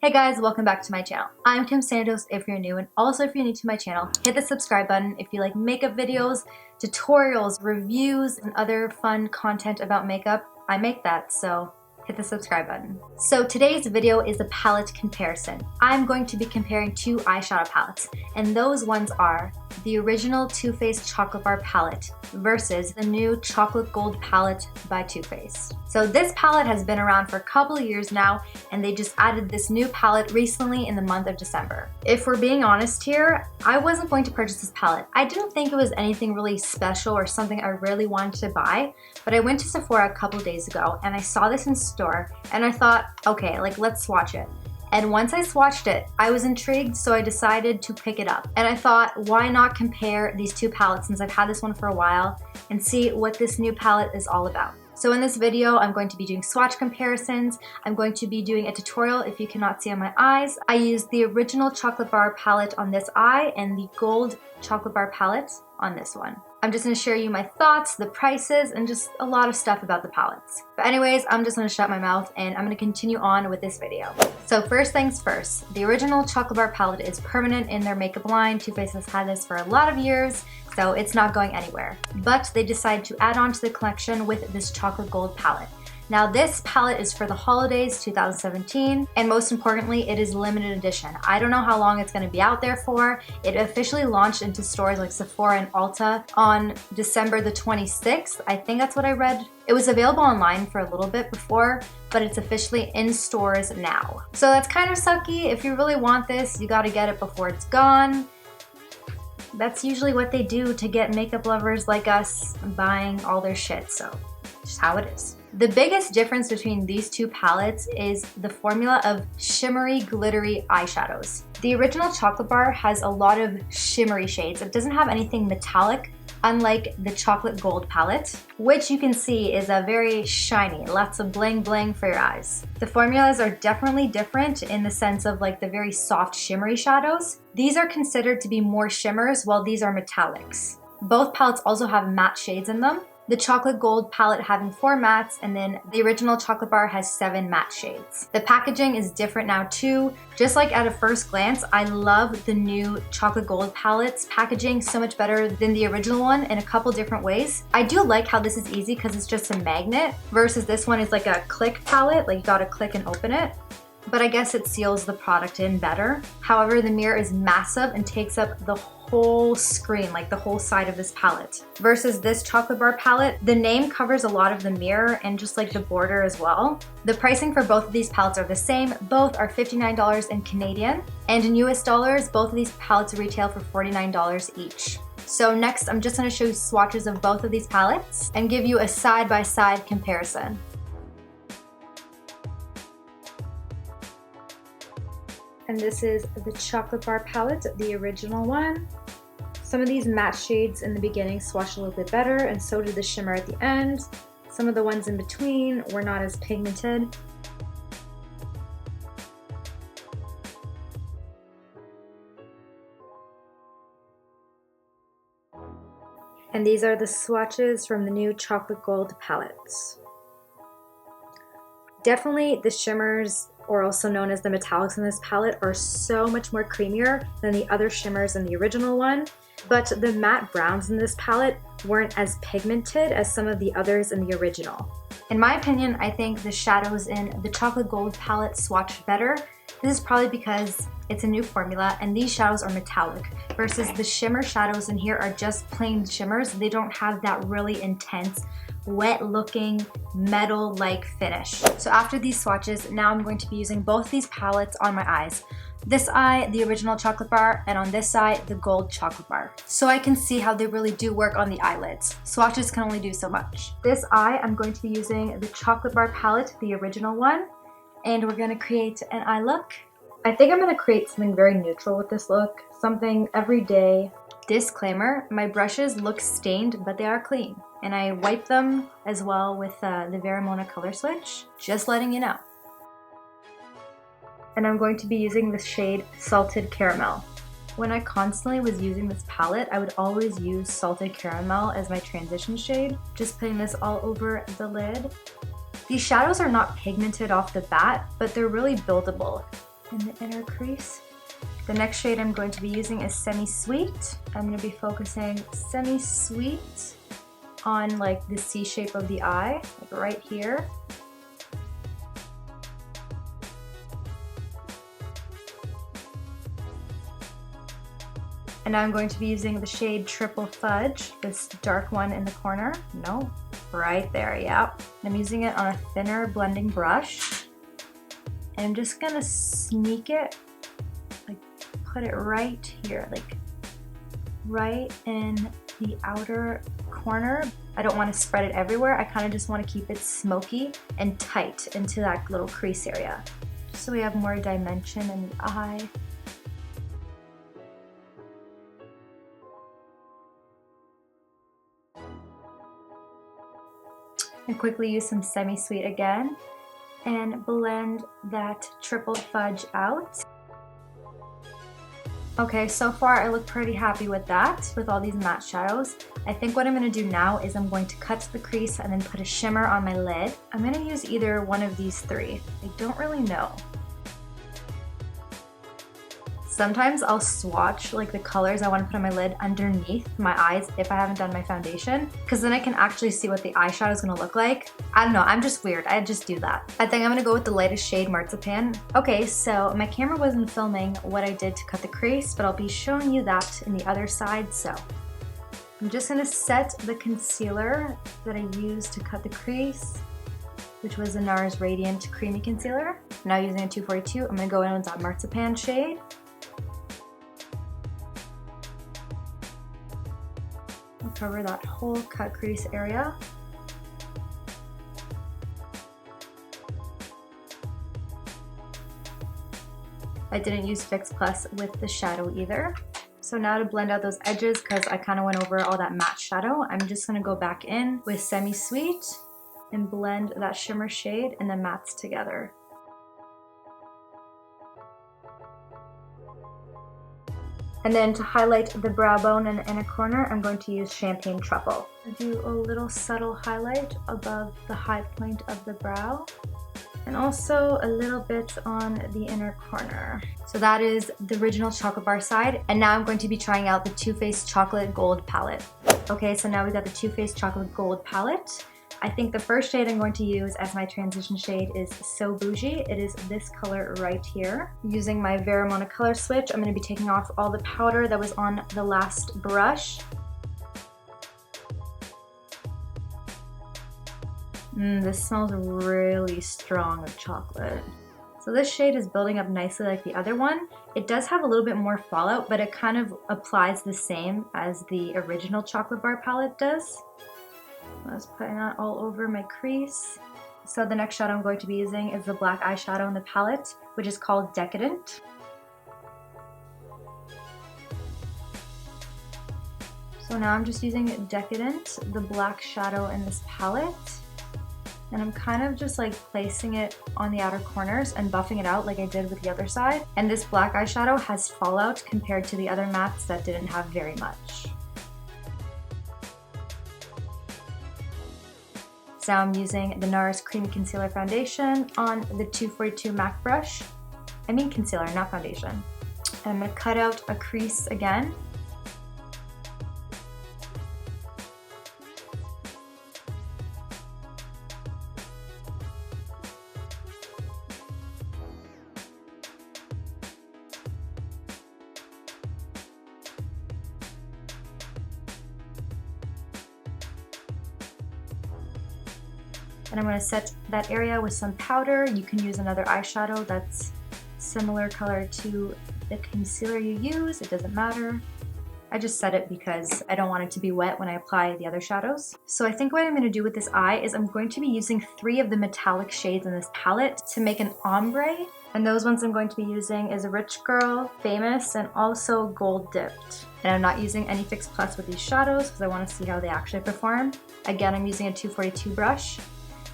Hey guys, welcome back to my channel. I'm Kim Santos if you're new, and also if you're new to my channel, hit the subscribe button if you like makeup videos, tutorials, reviews, and other fun content about makeup. I make that, so hit the subscribe button. So today's video is a palette comparison. I'm going to be comparing two eyeshadow palettes, and those ones are the original Too Faced Chocolate Bar palette versus the new Chocolate Gold palette by Too Faced. So this palette has been around for a couple of years now, and they just added this new palette recently in the month of December. If we're being honest here, I wasn't going to purchase this palette. I didn't think it was anything really special or something I really wanted to buy, but I went to Sephora a couple of days ago and I saw this in store and I thought, okay, let's swatch it. And once I swatched it, I was intrigued, so I decided to pick it up. And I thought, why not compare these two palettes since I've had this one for a while and see what this new palette is all about. So in this video, I'm going to be doing swatch comparisons. I'm going to be doing a tutorial if you cannot see on my eyes. I used the original Chocolate Bar palette on this eye and the Gold Chocolate Bar palette on this one. I'm just going to share you my thoughts, the prices, and just a lot of stuff about the palettes. But anyways, I'm just going to shut my mouth and I'm going to continue on with this video. So first things first, the original Chocolate Bar palette is permanent in their makeup line. Too Faced has had this for a lot of years, so it's not going anywhere. But they decided to add on to the collection with this Chocolate Gold palette. Now this palette is for the holidays 2017, and most importantly, it is limited edition. I don't know how long it's going to be out there for. It officially launched into stores like Sephora and Ulta on December the 26th. I think that's what I read. It was available online for a little bit before, but it's officially in stores now. So that's kind of sucky. If you really want this, you got to get it before it's gone. That's usually what they do to get makeup lovers like us buying all their shit, so just how it is. The biggest difference between these two palettes is the formula of shimmery, glittery eyeshadows. The original Chocolate Bar has a lot of shimmery shades. It doesn't have anything metallic, unlike the Chocolate Gold palette, which you can see is a very shiny, lots of bling bling for your eyes. The formulas are definitely different in the sense of like the very soft shimmery shadows. These are considered to be more shimmers, while these are metallics. Both palettes also have matte shades in them. The Chocolate Gold palette having 4 mattes, and then the original Chocolate Bar has 7 matte shades. The packaging is different now too. Just like at a first glance, I love the new Chocolate Gold palette's packaging so much better than the original one in a couple different ways. I do like how this is easy because it's just a magnet versus this one is like a click palette, like you gotta click and open it. But I guess it seals the product in better. However, the mirror is massive and takes up the whole screen, like the whole side of this palette. Versus this Chocolate Bar palette, the name covers a lot of the mirror and just like the border as well. The pricing for both of these palettes are the same. Both are $59 in Canadian, and in US dollars, both of these palettes retail for $49 each. So next, I'm just gonna show you swatches of both of these palettes and give you a side-by-side comparison. And this is the Chocolate Bar palette, the original one. Some of these matte shades in the beginning swatched a little bit better, and so did the shimmer at the end. Some of the ones in between were not as pigmented. And these are the swatches from the new Chocolate Gold palettes. Definitely the shimmers, or also known as the metallics in this palette, are so much more creamier than the other shimmers in the original one, but the matte browns in this palette weren't as pigmented as some of the others in the original. In my opinion, I think the shadows in the Chocolate Gold palette swatched better. This is probably because it's a new formula and these shadows are metallic versus the shimmer shadows in here are just plain shimmers. They don't have that really intense wet looking metal-like finish. So after these swatches, now I'm going to be using both these palettes on my eyes. This eye, the original Chocolate Bar, and on this side, the Gold Chocolate Bar. So I can see how they really do work on the eyelids. Swatches can only do so much. This eye, I'm going to be using the Chocolate Bar palette, the original one, and we're gonna create an eye look. I think I'm gonna create something very neutral with this look, something everyday. Disclaimer, my brushes look stained, but they are clean. And I wipe them as well with the Veramona color switch, just letting you know. And I'm going to be using the shade Salted Caramel. When I constantly was using this palette, I would always use Salted Caramel as my transition shade, just putting this all over the lid. These shadows are not pigmented off the bat, but they're really buildable. in the inner crease. The next shade I'm going to be using is Semi-Sweet. I'm going to be focusing Semi-Sweet on like the C shape of the eye, like right here. And now I'm going to be using the shade Triple Fudge, this dark one in the corner. No, right there, yeah. I'm using it on a thinner blending brush. And I'm just gonna sneak it, like put it right here, like right in the outer corner. I don't want to spread it everywhere. I kind of just want to keep it smoky and tight into that little crease area, just so we have more dimension in the eye. And quickly use some Semi-Sweet again and blend that Triple Fudge out. Okay, so far I look pretty happy with that, with all these matte shadows. I think what I'm going to do now is I'm going to cut the crease and then put a shimmer on my lid. I'm going to use either one of these three. I don't really know. Sometimes I'll swatch like the colors I want to put on my lid underneath my eyes if I haven't done my foundation, because then I can actually see what the eyeshadow is going to look like. I don't know, I'm just weird. I just do that. I think I'm going to go with the lightest shade, Marzipan. Okay, so my camera wasn't filming what I did to cut the crease, but I'll be showing you that in the other side. So I'm just going to set the concealer that I used to cut the crease, which was the NARS Radiant Creamy Concealer. Now using a 242, I'm going to go in with that Marzipan shade. Cover that whole cut crease area. I didn't use Fix Plus with the shadow either. So now to blend out those edges, because I kind of went over all that matte shadow, I'm just going to go back in with Semi-Sweet and blend that shimmer shade and the mattes together. And then to highlight the brow bone in the inner corner, I'm going to use Champagne Truffle. I'll do a little subtle highlight above the high point of the brow, and also a little bit on the inner corner. So that is the original chocolate bar side, and now I'm going to be trying out the Too Faced Chocolate Gold palette. Okay, so now we got the Too Faced Chocolate Gold palette. I think the first shade I'm going to use as my transition shade is So Bougie. It is this color right here. Using my Veramona color switch, I'm going to be taking off all the powder that was on the last brush. This smells really strong of chocolate. So this shade is building up nicely like the other one. It does have a little bit more fallout, but it kind of applies the same as the original chocolate bar palette does. I was putting that all over my crease. So the next shadow I'm going to be using is the black eyeshadow in the palette, which is called Decadent. So now I'm just using Decadent, the black shadow in this palette. And I'm kind of just like placing it on the outer corners and buffing it out like I did with the other side. And this black eyeshadow has fallout compared to the other mattes that didn't have very much. So I'm using the NARS Creamy Concealer Foundation on the 242 MAC brush. I mean concealer, not foundation. I'm going to cut out a crease again. And I'm going to set that area with some powder. You can use another eyeshadow that's similar color to the concealer you use. It doesn't matter. I just set it because I don't want it to be wet when I apply the other shadows. So I think what I'm going to do with this eye is I'm going to be using 3 of the metallic shades in this palette to make an ombre. And those ones I'm going to be using is Rich Girl, Famous, and also Gold Dipped. And I'm not using any Fix Plus with these shadows because I want to see how they actually perform. Again, I'm using a 242 brush.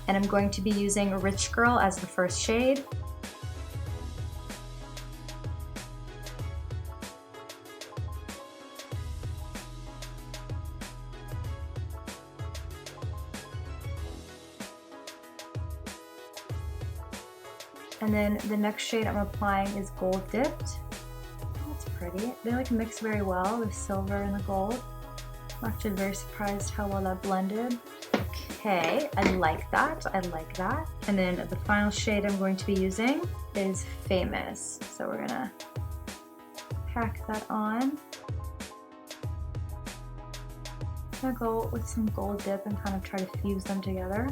And I'm going to be using Rich Girl as the first shade. And then the next shade I'm applying is Gold Dipped. That's pretty. They like mix very well, the silver and the gold. I'm actually very surprised how well that blended. Okay, I like that, I like that. And then the final shade I'm going to be using is Famous. So we're gonna pack that on. I'm gonna go with some Gold Dip and kind of try to fuse them together.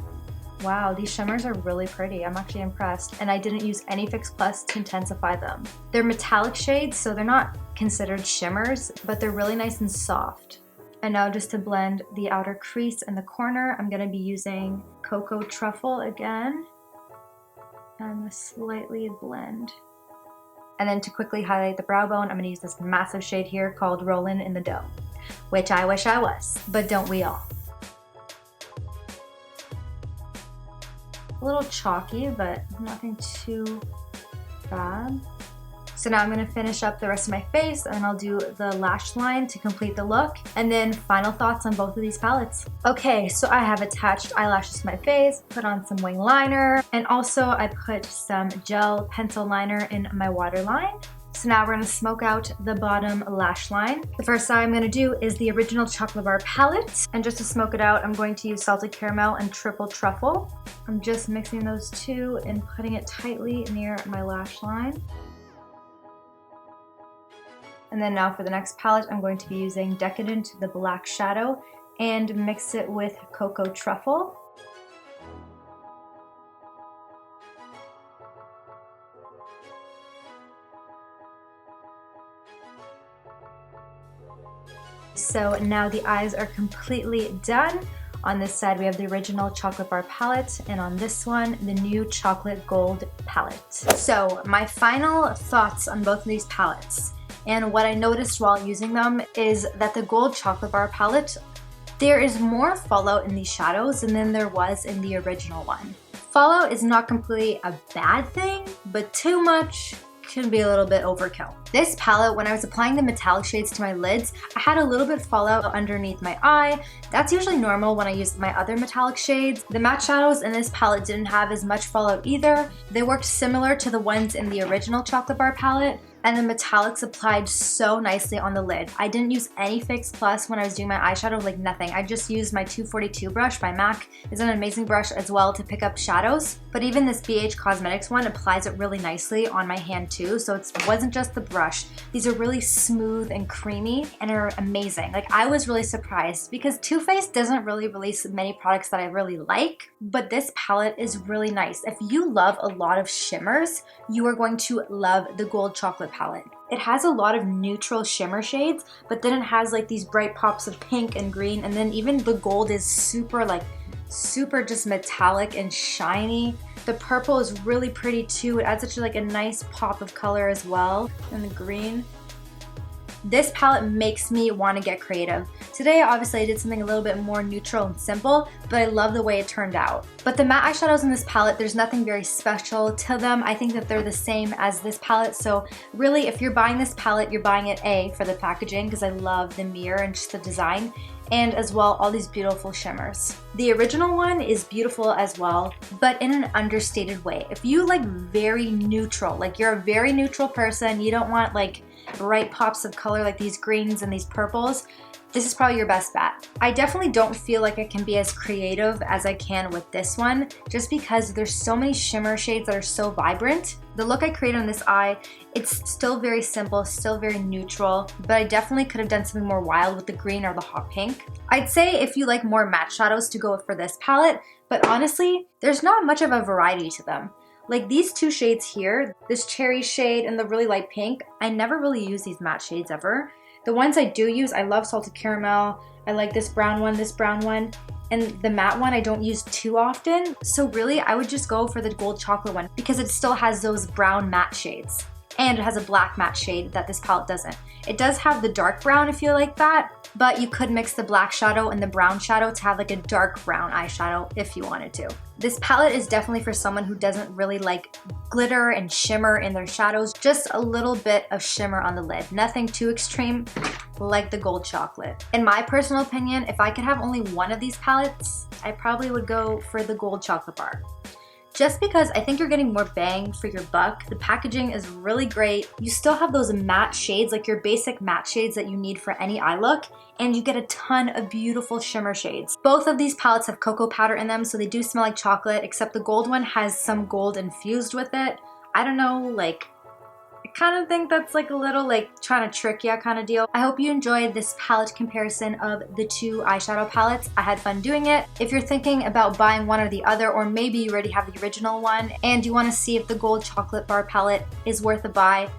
Wow, these shimmers are really pretty. I'm actually impressed. And I didn't use any Fix Plus to intensify them. They're metallic shades, so they're not considered shimmers, but they're really nice and soft. And now just to blend the outer crease and the corner, I'm gonna be using Cocoa Truffle again. And slightly blend. And then to quickly highlight the brow bone, I'm gonna use this massive shade here called Rollin' in the Dough, which I wish I was, but don't we all? A little chalky, but nothing too bad. So now I'm gonna finish up the rest of my face and I'll do the lash line to complete the look. And then final thoughts on both of these palettes. Okay, so I have attached eyelashes to my face, put on some wing liner, and also I put some gel pencil liner in my waterline. So now we're gonna smoke out the bottom lash line. The first eye I'm gonna do is the original Chocolate Bar palette. And just to smoke it out, I'm going to use Salted Caramel and Triple Truffle. I'm just mixing those two and putting it tightly near my lash line. And then now for the next palette, I'm going to be using Decadent, the black shadow, and mix it with Cocoa Truffle. So now the eyes are completely done. On this side we have the original Chocolate Bar palette, and on this one the new Chocolate Gold palette. So my final thoughts on both of these palettes, and what I noticed while using them, is that the Gold Chocolate Bar palette, there is more fallout in these shadows than there was in the original one. Fallout is not completely a bad thing, but too much can be a little bit overkill. This palette, when I was applying the metallic shades to my lids, I had a little bit fallout underneath my eye. That's usually normal when I use my other metallic shades. The matte shadows in this palette didn't have as much fallout either. They worked similar to the ones in the original Chocolate Bar palette, and the metallics applied so nicely on the lid. I didn't use any Fix Plus when I was doing my eyeshadow, like nothing. I just used my 242 brush by MAC. It's an amazing brush as well to pick up shadows. But even this BH Cosmetics one applies it really nicely on my hand too, so it wasn't just the brush. These are really smooth and creamy and are amazing. Like, I was really surprised because Too Faced doesn't really release many products that I really like, but this palette is really nice. If you love a lot of shimmers, you are going to love the Gold Chocolate palette. It has a lot of neutral shimmer shades, but then it has like these bright pops of pink and green, and then even the gold is super just metallic and shiny. The purple is really pretty too. It adds such a nice pop of color as well. And the green. This palette makes me want to get creative. Today, obviously, I did something a little bit more neutral and simple, but I love the way it turned out. But the matte eyeshadows in this palette, there's nothing very special to them. I think that they're the same as this palette, so really, if you're buying this palette, you're buying it A, for the packaging, because I love the mirror and just the design, and as well, all these beautiful shimmers. The original one is beautiful as well, but in an understated way. If you like very neutral, like you're a very neutral person, you don't want like bright pops of color like these greens and these purples, this is probably your best bet. I definitely don't feel like I can be as creative as I can with this one, just because there's so many shimmer shades that are so vibrant. The look I created on this eye, it's still very simple, still very neutral, but I definitely could have done something more wild with the green or the hot pink. I'd say if you like more matte shadows to go for this palette, but honestly, there's not much of a variety to them. Like these two shades here, this cherry shade and the really light pink, I never really use these matte shades ever. The ones I do use, I love Salted Caramel, I like this brown one, and the matte one I don't use too often. So really, I would just go for the Gold Chocolate one because it still has those brown matte shades. And it has a black matte shade that this palette doesn't. It does have the dark brown if you like that, but you could mix the black shadow and the brown shadow to have like a dark brown eyeshadow if you wanted to. This palette is definitely for someone who doesn't really like glitter and shimmer in their shadows, just a little bit of shimmer on the lid. Nothing too extreme like the Gold Chocolate. In my personal opinion, if I could have only one of these palettes, I probably would go for the Gold Chocolate Bar. just because I think you're getting more bang for your buck. The packaging is really great. You still have those matte shades, like your basic matte shades that you need for any eye look, and you get a ton of beautiful shimmer shades. Both of these palettes have cocoa powder in them, so they do smell like chocolate, except the gold one has some gold infused with it. I don't know, like, I kind of think that's like a little like trying to trick you kind of deal. I hope you enjoyed this palette comparison of the two eyeshadow palettes. I had fun doing it. If you're thinking about buying one or the other, or maybe you already have the original one and you want to see if the gold chocolate bar palette is worth a buy,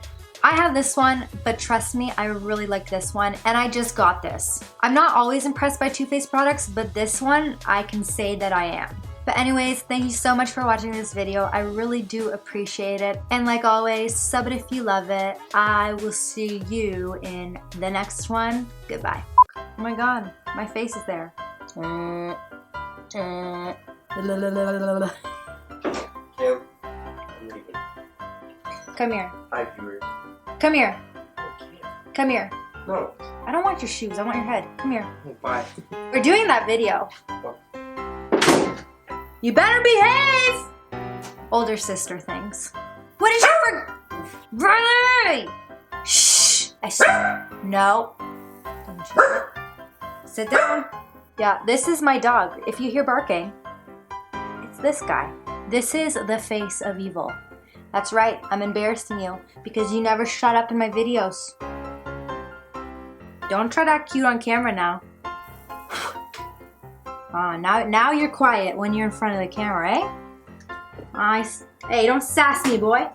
I have this one, but trust me, I really like this one, and I just got this. I'm not always impressed by Too Faced products, but this one, I can say that I am. But anyways, thank you so much for watching this video. I really do appreciate it. And like always, sub it if you love it. I will see you in the next one. Goodbye. Oh my God, my face is there. Come here. Hi, viewers. Come here. Okay. Come here. No. I don't want your shoes, I want your head. Come here. Bye. We're doing that video. You better behave! Older sister things. What did you Riley! Shh! No. Don't you. Sit down. Yeah, this is my dog. If you hear barking, it's this guy. This is the face of evil. That's right, I'm embarrassing you because you never shut up in my videos. Don't try to act cute on camera now. Now you're quiet when you're in front of the camera, eh? Hey, don't sass me, boy.